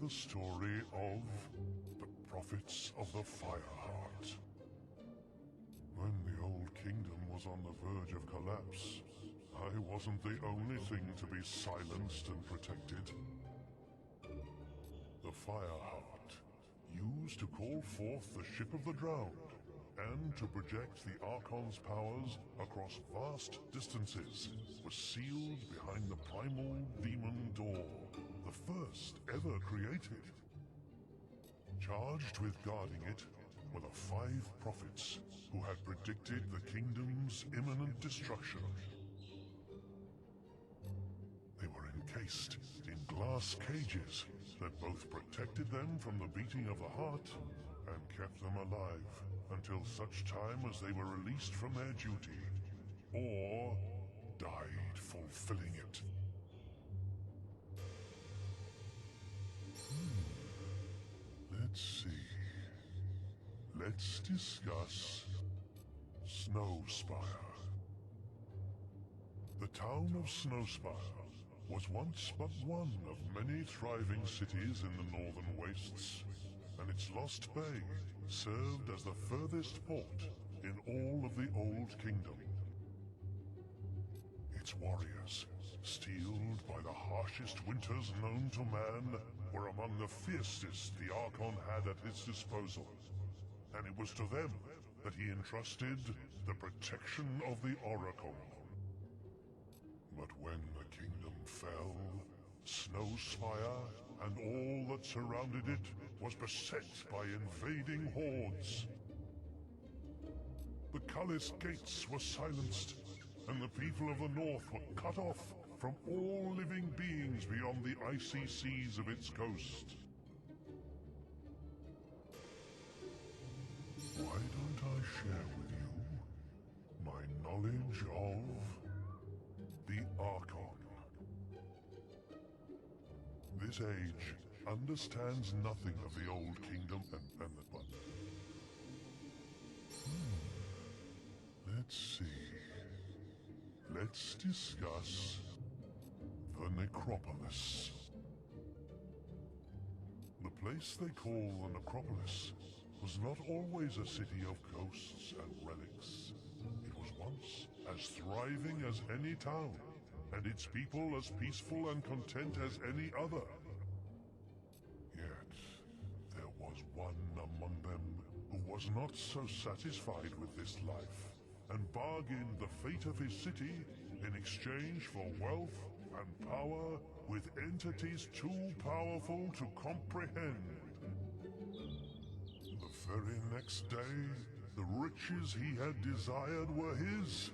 the story of the Prophets of the Fireheart. When the old kingdom was on the verge of collapse, I wasn't the only thing to be silenced and protected. The Fireheart, used to call forth the Ship of the Drowned, and to project the Archon's powers across vast distances, was sealed behind the primal demon door, the first ever created. Charged with guarding it were the 5 prophets who had predicted the kingdom's imminent destruction. They were encased in glass cages that both protected them from the beating of the heart and kept them alive until such time as they were released from their duty, or died fulfilling it. Let's see. Let's discuss Snowspire. The town of Snowspire was once but one of many thriving cities in the northern wastes, and its lost bay served as the furthest port in all of the Old Kingdom. Its warriors, steeled by the harshest winters known to man, were among the fiercest the Archon had at his disposal, and it was to them that he entrusted the protection of the Oracle. But when the kingdom fell, Snowspire and all that surrounded it was beset by invading hordes. The Cullis gates were silenced, and the people of the north were cut off from all living beings beyond the icy seas of its coast. Why don't I share with you my knowledge of the Archon? This age understands nothing of the Old Kingdom and the but. Let's see. Let's discuss the Necropolis. The place they call the Necropolis was not always a city of ghosts and relics. It was once as thriving as any town, and its people as peaceful and content as any other. Yet, there was one among them who was not so satisfied with this life, and bargained the fate of his city in exchange for wealth and power with entities too powerful to comprehend. The very next day, the riches he had desired were his,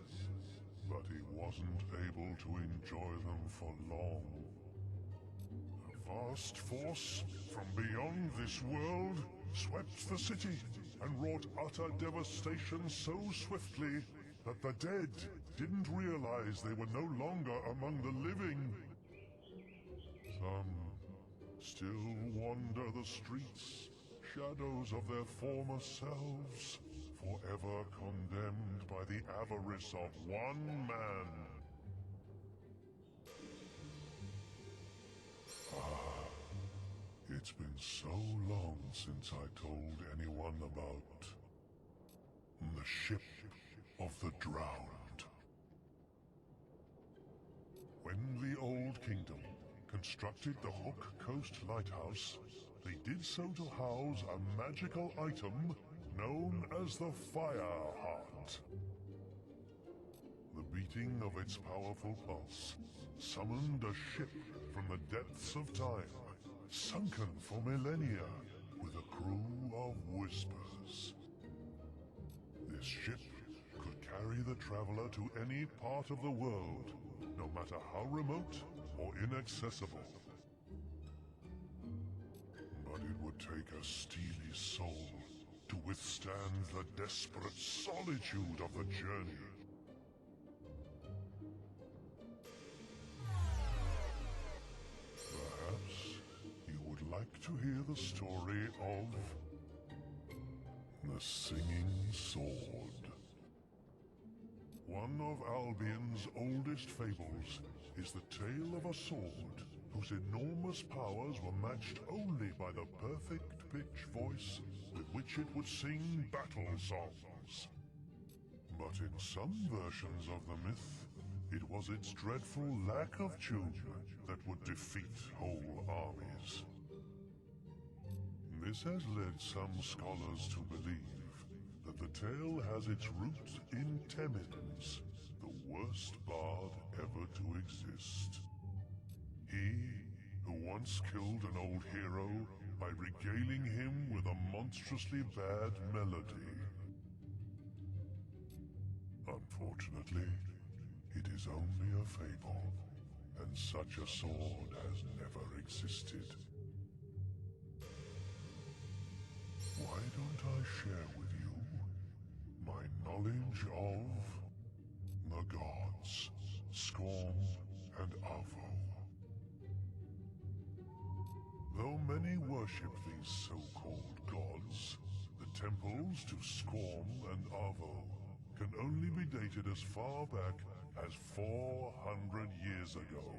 but he wasn't able to enjoy them for long. A vast force from beyond this world swept the city and wrought utter devastation so swiftly that the dead didn't realize they were no longer among the living. Some still wander the streets, shadows of their former selves, forever condemned by the avarice of one man. It's been so long since I told anyone about the Ship of the Drowned. When the Old Kingdom constructed the Hook Coast Lighthouse, they did so to house a magical item known as the Fireheart. The beating of its powerful pulse summoned a ship from the depths of time, sunken for millennia, with a crew of whispers. This ship could carry the traveler to any part of the world, no matter how remote or inaccessible. But it would take a steely soul to withstand the desperate solitude of the journey. Perhaps you would like to hear the story of the Singing Sword. One of Albion's oldest fables is the tale of a sword whose enormous powers were matched only by the perfect pitch voice with which it would sing battle songs. But in some versions of the myth, it was its dreadful lack of tune that would defeat whole armies. This has led some scholars to believe that the tale has its root in Temmin's, the worst bard ever to exist. He, who once killed an old hero by regaling him with a monstrously bad melody. Unfortunately, it is only a fable, and such a sword has never existed. Why don't I share with you my knowledge of the gods, Scorn and Avo? Though many worship these so-called gods, the temples to Scorn and Avo can only be dated as far back as 400 years ago,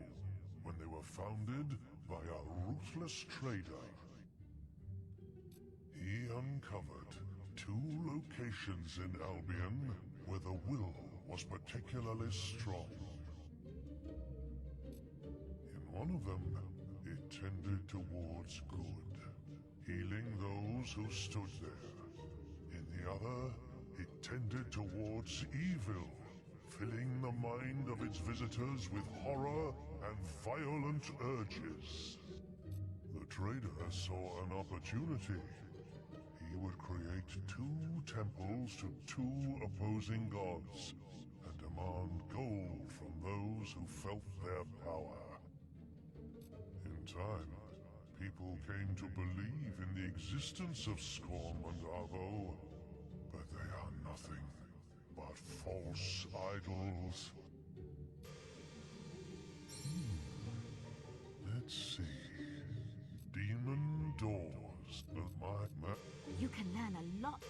when they were founded by a ruthless trader. He uncovered 2 locations in Albion where the will was particularly strong. In one of them, it tended towards good, healing those who stood there. In the other, it tended towards evil, filling the mind of its visitors with horror and violent urges. The trader saw an opportunity. He would create 2 temples to 2 opposing gods and demand gold from those who felt their power. In time, people came to believe in the existence of Scorn and Avo, but they are nothing but false idols. Let's see. Demon doors. You can learn a lot.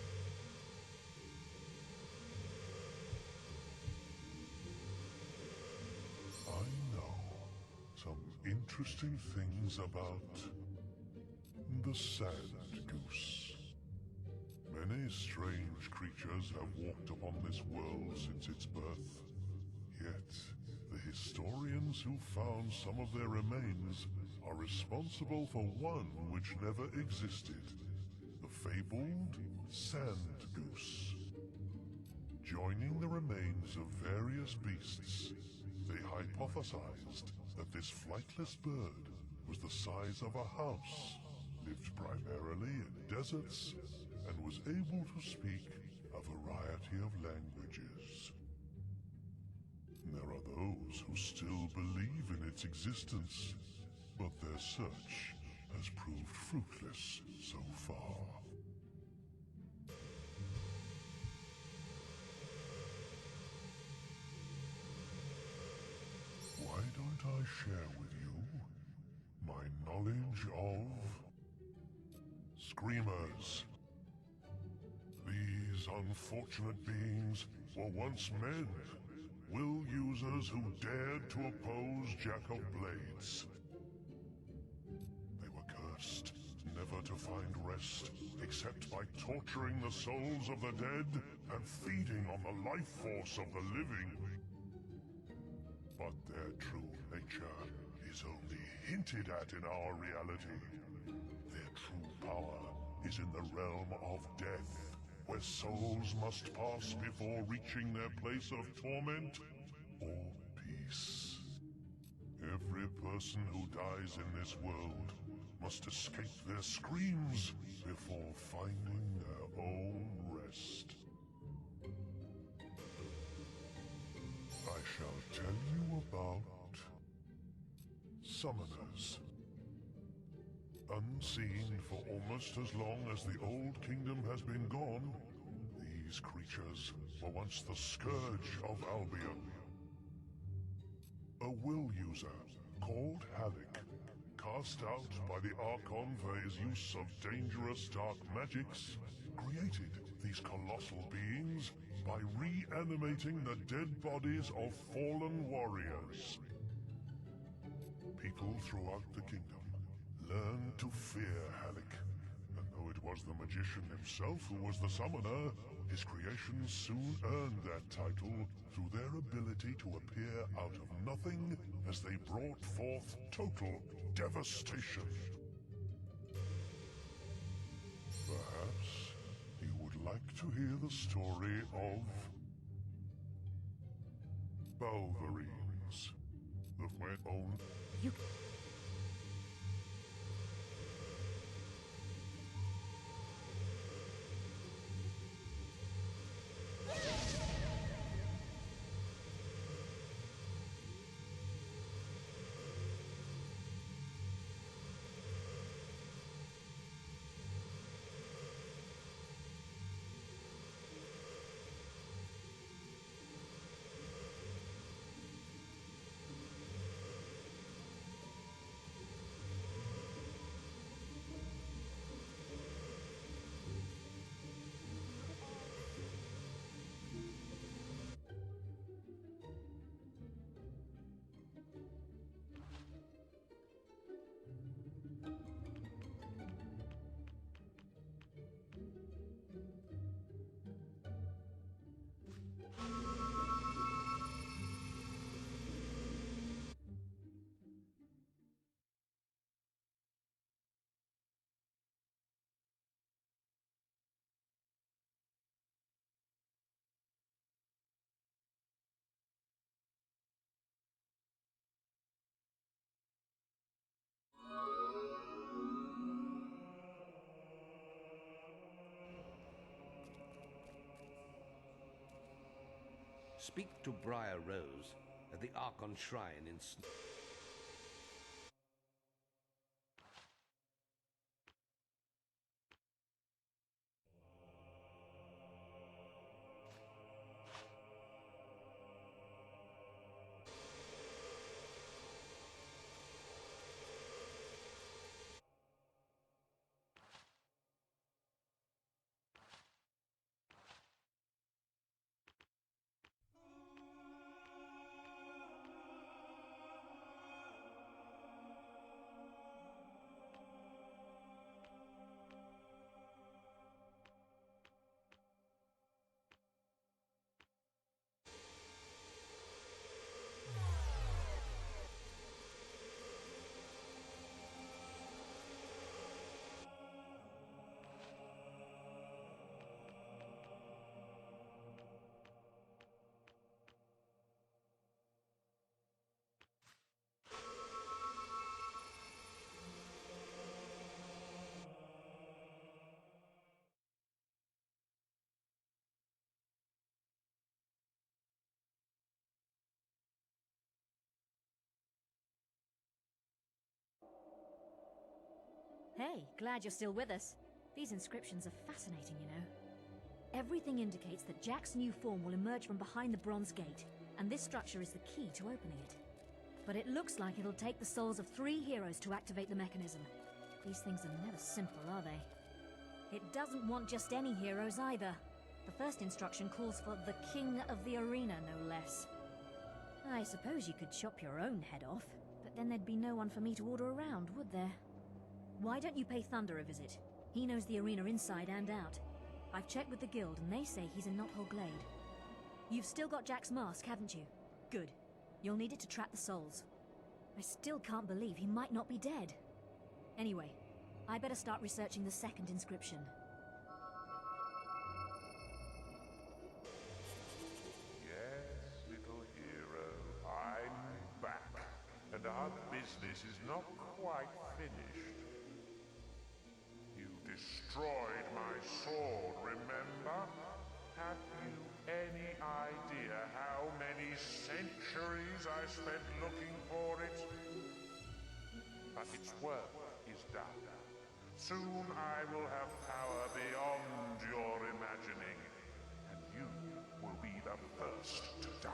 I know some interesting things about the sand goose. Many strange creatures have walked upon this world since its birth. Yet, the historians who found some of their remains are responsible for one which never existed, the fabled sand goose. Joining the remains of various beasts, they hypothesized that this flightless bird was the size of a house, lived primarily in deserts, and was able to speak a variety of languages. There are those who still believe in its existence, but their search has proved fruitless so far. Why don't I share with you my knowledge of screamers? These unfortunate beings were once men, will users who dared to oppose Jack of Blades. They were cursed, never to find rest, except by torturing the souls of the dead and feeding on the life force of the living. But their true nature is only hinted at in our reality. Their true power is in the realm of death, where souls must pass before reaching their place of torment or peace. Every person who dies in this world must escape their screams before finding their own rest. I shall tell you about summoners. Unseen for almost as long as the old kingdom has been gone, these creatures were once the scourge of Albion. A will user called Halleck, cast out by the Archon for his use of dangerous dark magics, created these colossal beings by reanimating the dead bodies of fallen warriors. People throughout the kingdom learned to fear Halleck. And though it was the magician himself who was the summoner, his creations soon earned that title through their ability to appear out of nothing as they brought forth total devastation. Perhaps you would like to hear the story of Balverines, of my own... You... Speak to Briar Rose at the Archon Shrine in... Hey, glad you're still with us. These inscriptions are fascinating, you know. Everything indicates that Jack's new form will emerge from behind the bronze gate, and this structure is the key to opening it. But it looks like it'll take the souls of 3 heroes to activate the mechanism. These things are never simple, are they? It doesn't want just any heroes either. The first instruction calls for the King of the Arena, no less. I suppose you could chop your own head off, but then there'd be no one for me to order around, would there? Why don't you pay Thunder a visit? He knows the arena inside and out. I've checked with the guild and they say he's in Knothole Glade. You've still got Jack's mask, haven't you? Good. You'll need it to trap the souls. I still can't believe he might not be dead. Anyway, I better start researching the second inscription. Yes, little hero, I'm back. And our business is not quite finished. You destroyed my sword, remember? Have you any idea how many centuries I spent looking for it? But its work is done. Soon I will have power beyond your imagining, and you will be the first to die.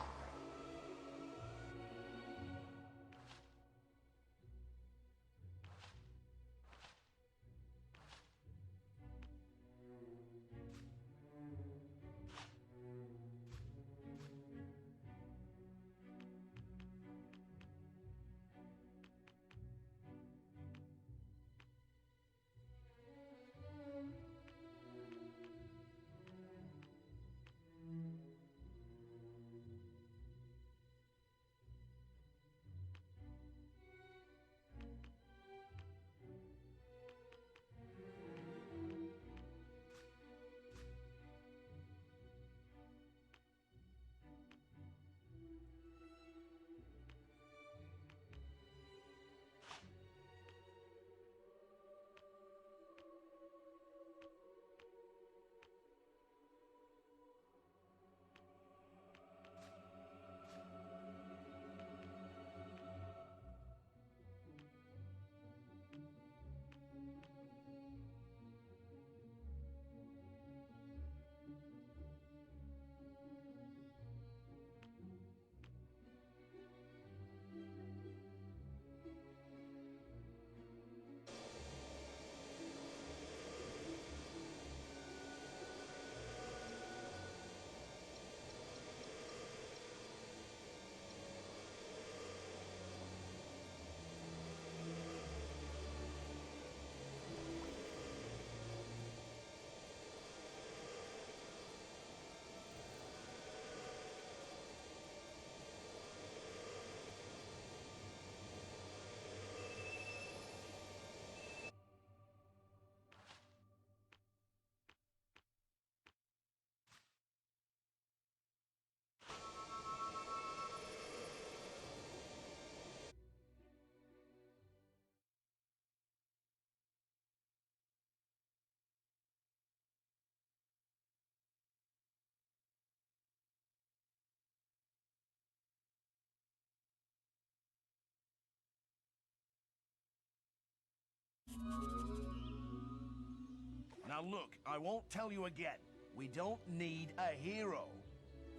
Now look, I won't tell you again. We don't need a hero.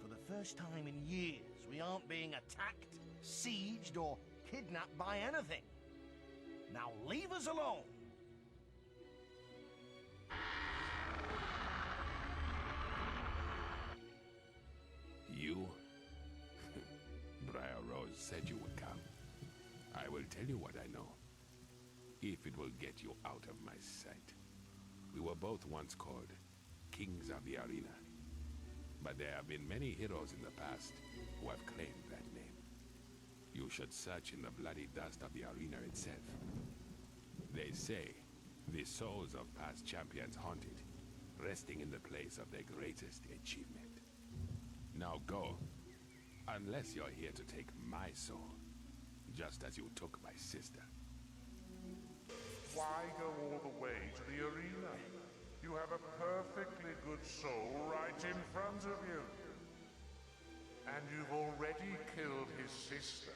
For the first time in years, we aren't being attacked, sieged, or kidnapped by anything. Now leave us alone. You? Briar Rose said you would come. I will tell you what I know, if it will get you out of my sight. We were both once called Kings of the Arena, but there have been many heroes in the past who have claimed that name. You should search in the bloody dust of the arena itself. They say the souls of past champions haunt it, resting in the place of their greatest achievement. Now go, unless you're here to take my soul, just as you took my sister. Why go all the way to the arena? You have a perfectly good soul right in front of you. And you've already killed his sister.